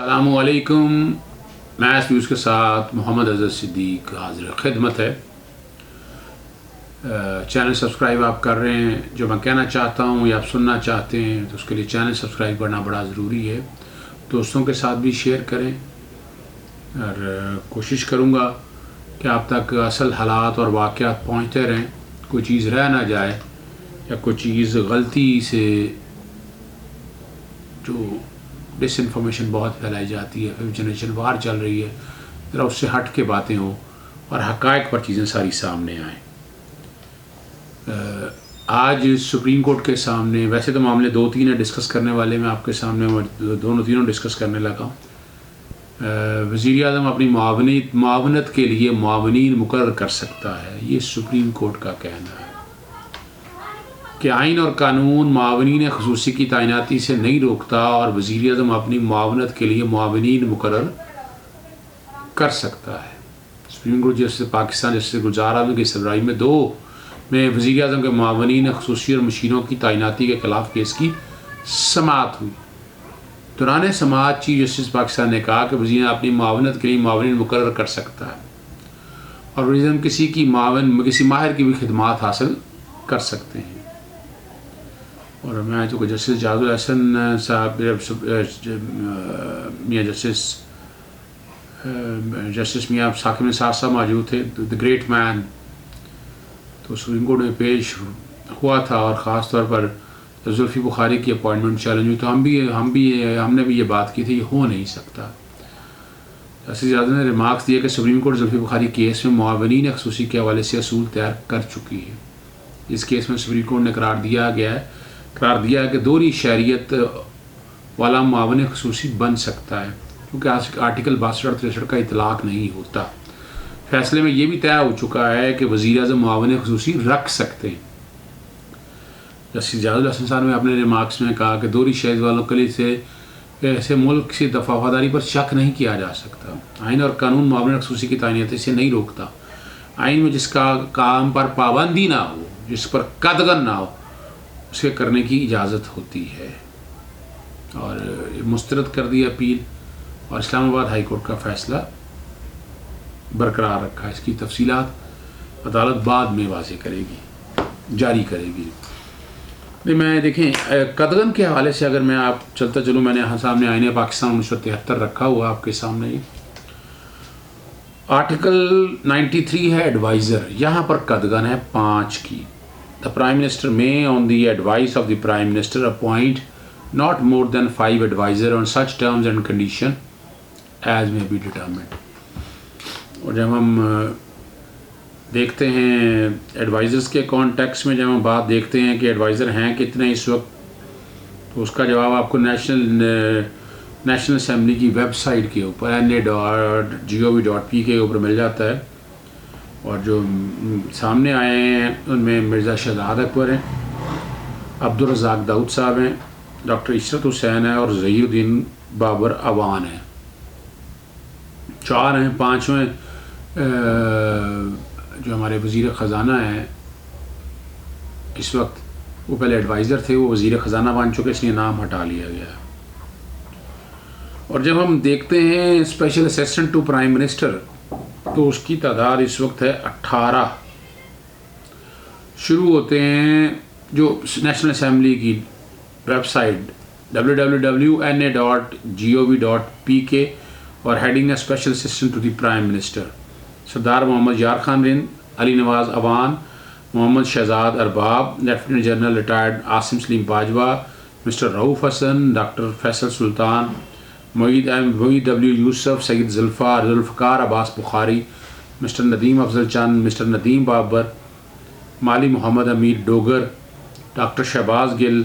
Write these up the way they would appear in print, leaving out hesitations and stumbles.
السلام علیکم. Math news کے ساتھ محمد اظہر صدیق حاضر خدمت ہے. چینل سبسکرائب آپ کر رہے ہیں. جو میں کہنا چاہتا ہوں یا آپ سننا چاہتے ہیں تو اس کے لیے چینل سبسکرائب کرنا بڑا ضروری ہے. دوستوں کے ساتھ بھی شیئر کریں اور کوشش کروں گا کہ آپ تک اصل حالات اور واقعات پہنچتے رہیں. کوئی چیز رہ نہ جائے یا کوئی چیز غلطی سے جو ڈس انفارمیشن بہت پھیلائی جاتی ہے, پھر جنریشن وار چل رہی ہے, ذرا اس سے ہٹ کے باتیں ہوں اور حقائق پر چیزیں ساری سامنے آئیں. آج سپریم کورٹ کے سامنے ویسے تو معاملے 2-3 ہیں ڈسکس کرنے والے. میں آپ کے سامنے تینوں ڈسکس کرنے لگا ہوں. وزیر اعظم اپنی معاونت کے لیے معاونین مقرر کر سکتا ہے, یہ سپریم کورٹ کا کہنا ہے کہ آئین اور قانون معاونین خصوصی کی تعیناتی سے نہیں روکتا اور وزیر اعظم اپنی معاونت کے لیے معاونین مقرر کر سکتا ہے. Supreme Court justice Pakistan justice Gulzar Ahmed کی سربراہی میں 2 میں وزیر اعظم کے معاونین خصوصی اور مشیروں کی تعیناتی کے خلاف کیس کی سماعت ہوئی. دوران سماعت چیف جسٹس پاکستان نے کہا کہ وزیر اعظم اپنی معاونت کے لیے معاونین مقرر کر سکتا ہے اور وزیر اعظم کسی ماہر کی بھی خدمات حاصل کر سکتے ہیں. اور میں جو جسٹس جاز الحسن صاحب میاں جسٹس میاں ثاقب نثار صاحب موجود تھے, دی گریٹ مین, تو سپریم کورٹ میں پیش ہوا تھا اور خاص طور پر زلفی بخاری کی اپوائنٹمنٹ چیلنج ہوئی تو ہم نے بھی یہ بات کی تھی یہ ہو نہیں سکتا. جسٹس جاز نے ریمارکس دیا کہ supreme court Zulfi Bukhari case میں معاونین خصوصی کے حوالے سے اصول تیار کر چکی ہے. اس کیس میں سپریم کورٹ نے قرار دیا ہے کہ دوہری شہریت والا معاون خصوصی بن سکتا ہے کیونکہ آرٹیکل 62-63 کا اطلاق نہیں ہوتا. فیصلے میں یہ بھی طے ہو چکا ہے کہ وزیر اعظم معاون خصوصی رکھ سکتے ہیں. جسٹس جاز الحسن صاحب نے اپنے ریمارکس میں کہا کہ دوہری شہریت والوں کے لیے ایسے ملک سے وفاداری پر شک نہیں کیا جا سکتا. آئین اور قانون معاون خصوصی کی تعیناتی سے نہیں روکتا. آئین میں جس کا کام پر پابندی نہ ہو, جس پر قدغن نہ ہو, اسے کرنے کی اجازت ہوتی ہے. اور مسترد کر دی اپیل اور اسلام آباد ہائی کورٹ کا فیصلہ برقرار رکھا. اس کی تفصیلات عدالت بعد میں واضح کرے گی, جاری کرے گی. میں دیکھیں قدغن کے حوالے سے اگر میں آپ چلتا چلوں, میں نے سامنے آئین پاکستان 1973 رکھا ہوا آپ کے سامنے. آرٹیکل 93 ہے ایڈوائزر, یہاں پر قدغن ہے 5 کی. The Prime Minister may, on the advice of the Prime Minister, appoint not more than 5 advisors on such terms and conditions as may be determined. اور جب ہم دیکھتے ہیں ایڈوائزرز کے کانٹیکس میں, جب ہم بات دیکھتے ہیں کہ ایڈوائزر ہیں کتنے اس وقت, تو اس کا جواب آپ کو نیشنل اسمبلی کی ویب سائٹ کے اوپر na.gov.p کے اوپر مل جاتا ہے. اور جو سامنے آئے ہیں ان میں مرزا شہزاد اکبر ہیں, عبدالرزاق داؤد صاحب ہیں, ڈاکٹر عشرت حسین ہے اور ظہیر الدین بابر اوان ہیں. 4 ہیں. 5ویں جو ہمارے وزیر خزانہ ہیں اس وقت, وہ پہلے ایڈوائزر تھے, وہ وزیر خزانہ بن چکے, اس لیے نام ہٹا لیا گیا. اور جب ہم دیکھتے ہیں special assistant to prime minister, تو اس کی تعداد اس وقت ہے 18. شروع ہوتے ہیں جو نیشنل اسمبلی کی ویب سائٹ www.na.gov.pk اور ہیڈنگ ہے special assistant to the prime minister. Sardar Muhammad Yar Khan Rind, Ali Nawaz Awan, Muhammad Shahzad Arbab, lieutenant general retired Asim Saleem Bajwa, mister Rauf Hasan, doctor Faisal Sultan, Moeed W Yusuf, Syed Zulfikar Abbas Bukhari, mister Nadeem Afzal Chan, mister Nadeem Babar, Malik Muhammad Amir Dogar, doctor Shahbaz Gill,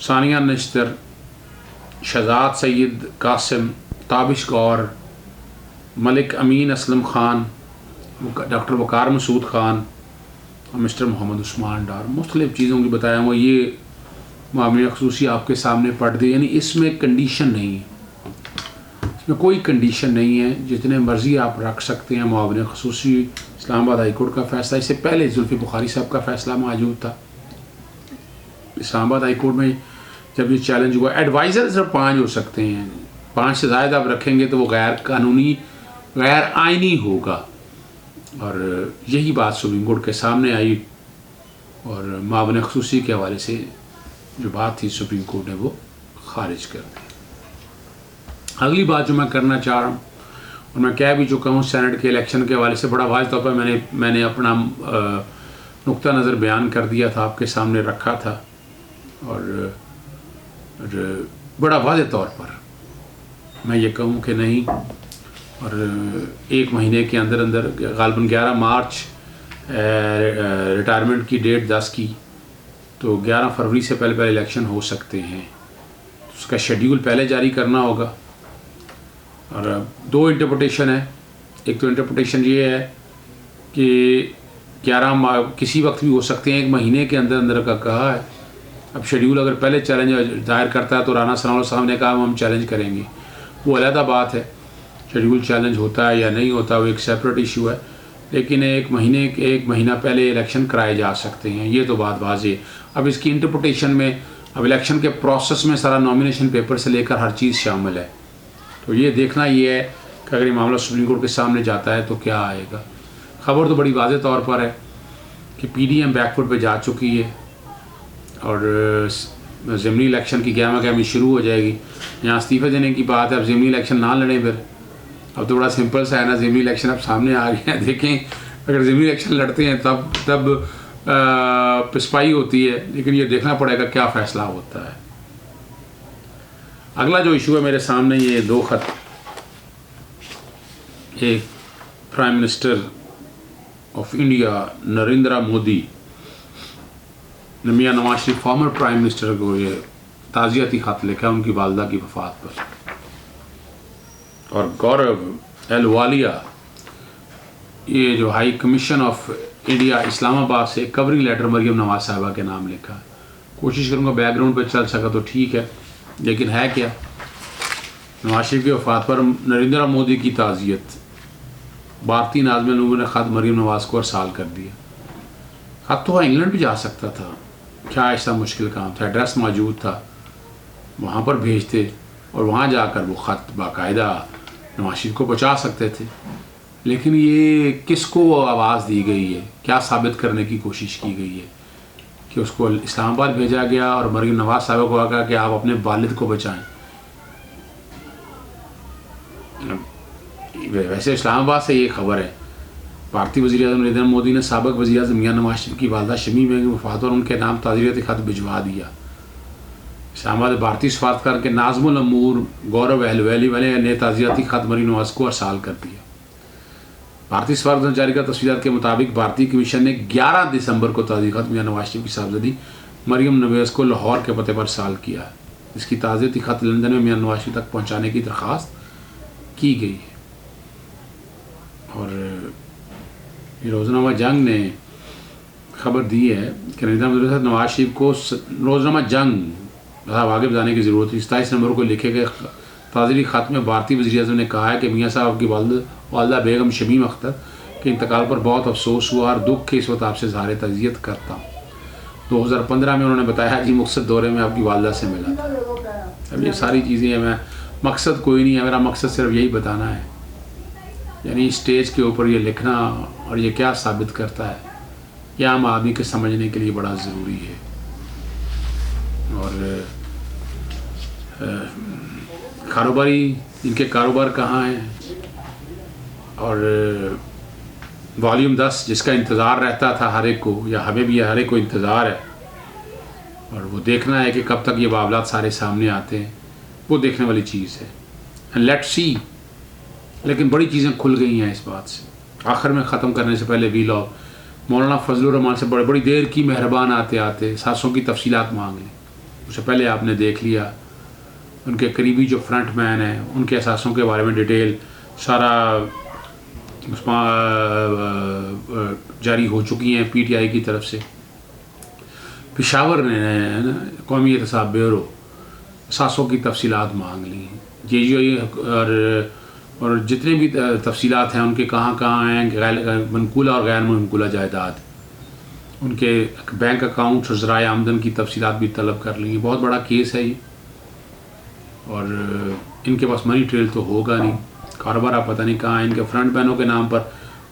Sania Nishtar, Shahzad Syed Qasim, Tabish گور, ملک امین اسلم خان, ڈاکٹر وقار مسعود خان اور مسٹر محمد عثمان ڈار. مختلف چیزوں کی بتایا ہوا یہ معاملہ خصوصی آپ کے سامنے پڑھ دے. یعنی اس میں کنڈیشن نہیں ہے, اس میں کوئی کنڈیشن نہیں ہے, جتنے مرضی آپ رکھ سکتے ہیں معاون خصوصی. اسلام آباد ہائی کورٹ کا فیصلہ, اس سے پہلے زلفی بخاری صاحب کا فیصلہ موجود تھا. اسلام آباد ہائی کورٹ میں جب یہ چیلنج ہوا. ایڈوائزر صرف 5 ہو سکتے ہیں, 5 سے زائد آپ رکھیں گے تو وہ غیر قانونی غیر آئینی ہوگا. اور یہی بات سپریم کورٹ کے سامنے آئی اور معاون خصوصی کے حوالے سے جو بات تھی سپریم کورٹ نے وہ خارج کر دی. اگلی بات جو میں کرنا چاہ رہا ہوں اور میں کہہ بھی چکا ہوں, سینٹ کے الیکشن کے حوالے سے بڑا واضح طور پر میں نے اپنا نقطہ نظر بیان کر دیا تھا, آپ کے سامنے رکھا تھا, اور بڑا واضح طور پر میں یہ کہوں کہ نہیں. اور 1 مہینے کے اندر غالباً 11 مارچ ریٹائرمنٹ کی ڈیٹ 10 کی, تو 11 فروری سے پہلے الیکشن ہو سکتے ہیں. اس کا شیڈیول پہلے جاری کرنا ہوگا. اور 2 انٹرپریٹیشن ہے. ایک تو انٹرپریٹیشن یہ ہے کہ 11 کسی وقت بھی ہو سکتے ہیں, 1 مہینے کے اندر کا کہا ہے. اب شیڈیول اگر پہلے چیلنج ظاہر کرتا ہے تو رانا ثناء اللہ صاحب نے کہا ہم چیلنج کریں گے, وہ علیحدہ بات ہے. شیڈیول چیلنج ہوتا ہے یا نہیں ہوتا وہ ایک سیپریٹ ایشو ہے, لیکن 1 مہینہ پہلے الیکشن کرائے جا سکتے ہیں, یہ تو بات واضح ہے. اب اس کی انٹرپریٹیشن میں اب الیکشن کے پروسیس میں سارا نامینیشن پیپر سے لے کر ہر چیز شامل ہے. تو یہ دیکھنا یہ ہے کہ اگر یہ معاملہ سپریم کورٹ کے سامنے جاتا ہے تو کیا آئے گا. خبر تو بڑی واضح طور پر ہے کہ P D am back foot پہ جا چکی ہے اور ضمنی الیکشن کی گہما گہمی شروع ہو جائے گی. یہاں استعفے دینے کی بات ہے, اب ضمنی الیکشن نہ لڑیں پھر. اب تو بڑا سمپل سا ہے نا, ضمنی الیکشن اب سامنے آ گئے ہیں. دیکھیں اگر ضمنی الیکشن لڑتے ہیں تب پسپائی ہوتی ہے, لیکن یہ دیکھنا پڑے گا کیا فیصلہ ہوتا ہے. اگلا جو ایشو ہے میرے سامنے, یہ 2 خط. ایک prime minister of India Narendra Modi Mian Nawaz Sharif former prime minister کو یہ تعزیتی خط لکھا ان کی والدہ کی وفات پر. اور گورو اہلوالیا یہ جو ہائی کمیشن آف انڈیا اسلام آباد سے کورنگ لیٹر مریم نواز صاحبہ کے نام لکھا. کوشش کروں گا بیک گراؤنڈ پہ چل سکا تو ٹھیک ہے, لیکن ہے کیا, نواز شریف کی وفات پر نریندر مودی کی تعزیت. بھارتی ناظم نوبل نے خط مریم نواز کو ارسال کر دیا. خط تو انگلینڈ بھی جا سکتا تھا, کیا ایسا مشکل کام تھا, ایڈریس موجود تھا, وہاں پر بھیجتے اور وہاں جا کر وہ خط باقاعدہ نواز شریف کو پہنچا سکتے تھے. لیکن یہ کس کو آواز دی گئی ہے, کیا ثابت کرنے کی کوشش کی گئی ہے کہ اس کو اسلام آباد بھیجا گیا اور مریم نواز صاحبہ کو کہا کہ آپ اپنے والد کو بچائیں. ویسے اسلام آباد سے یہ خبر ہے, بھارتی وزیر اعظم نریندر مودی نے سابق وزیر اعظم میاں نواز شریف کی والدہ شمیم بیگم کی وفات اور ان کے نام تعزیتی خط بھجوا دیا. اسلام آباد بھارتی سفارتکار کے ناظم الامور گورو اہلوالیا نے تعزیتی خط مریم نواز کو ارسال کر دیا. بھارتی سفارت نے جاری کردہ تفصیلات کے مطابق بھارتی کمیشن نے 11 دسمبر کو تعزیتی خط میاں نواز شریف کی صاحبزادی مریم نواز کو لاہور کے پتے پر ارسال کیا. اس کی تعزیتی خط لندن میں میاں نواز شریف تک پہنچانے کی درخواست کی گئی ہے. اور روزنامہ جنگ نے خبر دی ہے کہ نواز شریف کو روزنامہ جنگ آگے بتانے کی ضرورت ہے. 27 نومبر کو لکھے گئے تعزیتی خط میں بھارتی وزیر اعظم نے کہا ہے کہ میاں صاحب کی والدہ بیگم شمیم اختر کے انتقال پر بہت افسوس ہوا اور دکھ کے اس وقت آپ سے اظہار تعزیت کرتا ہوں. 2015 میں انہوں نے بتایا جی مقصد دورے میں آپ کی والدہ سے ملا تھا. اب یہ ساری چیزیں ہیں, میں مقصد کوئی نہیں ہے, میرا مقصد صرف یہی بتانا ہے, یعنی اسٹیج کے اوپر یہ لکھنا اور یہ کیا ثابت کرتا ہے یہ عام آدمی کے سمجھنے کے لیے بڑا ضروری ہے. اور کاروباری ان کے کاروبار کہاں ہیں, اور والیوم 10 جس کا انتظار رہتا تھا ہر ایک کو, یا ہمیں بھی ہر ایک کو انتظار ہے, اور وہ دیکھنا ہے کہ کب تک یہ معاملات سارے سامنے آتے ہیں, وہ دیکھنے والی چیز ہے. Let see. لیکن بڑی چیزیں کھل گئی ہیں اس بات سے. آخر میں ختم کرنے سے پہلے وی لاء مولانا فضل الرحمان سے بڑی دیر کی مہربان آتے ساسوں کی تفصیلات مانگ لیں. اس سے پہلے آپ نے دیکھ لیا ان کے قریبی جو فرنٹ مین ہیں ان کے اثاثوں کے بارے میں ڈیٹیل سارا جاری ہو چکی ہیں پی ٹی آئی کی طرف سے. پشاور نے قومی احتساب بیورو اثاثوں کی تفصیلات مانگ لی ہیں. جی اور جتنے بھی تفصیلات ہیں ان کے کہاں ہیں منقولہ اور غیر منقولہ جائیداد, ان کے بینک اکاؤنٹس اور ذرائع آمدن کی تفصیلات بھی طلب کر لیں گے. بہت بڑا کیس ہے یہ, اور ان کے پاس منی ٹریل تو ہوگا نہیں, کاروبار آپ پتہ نہیں کہاں. ان کے فرنٹ مینوں کے نام پر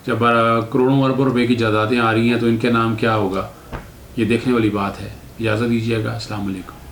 جب کروڑوں اربوں روپے کی جائیدادیں آ رہی ہیں تو ان کے نام کیا ہوگا, یہ دیکھنے والی بات ہے. اجازت دیجیے گا. السلام علیکم.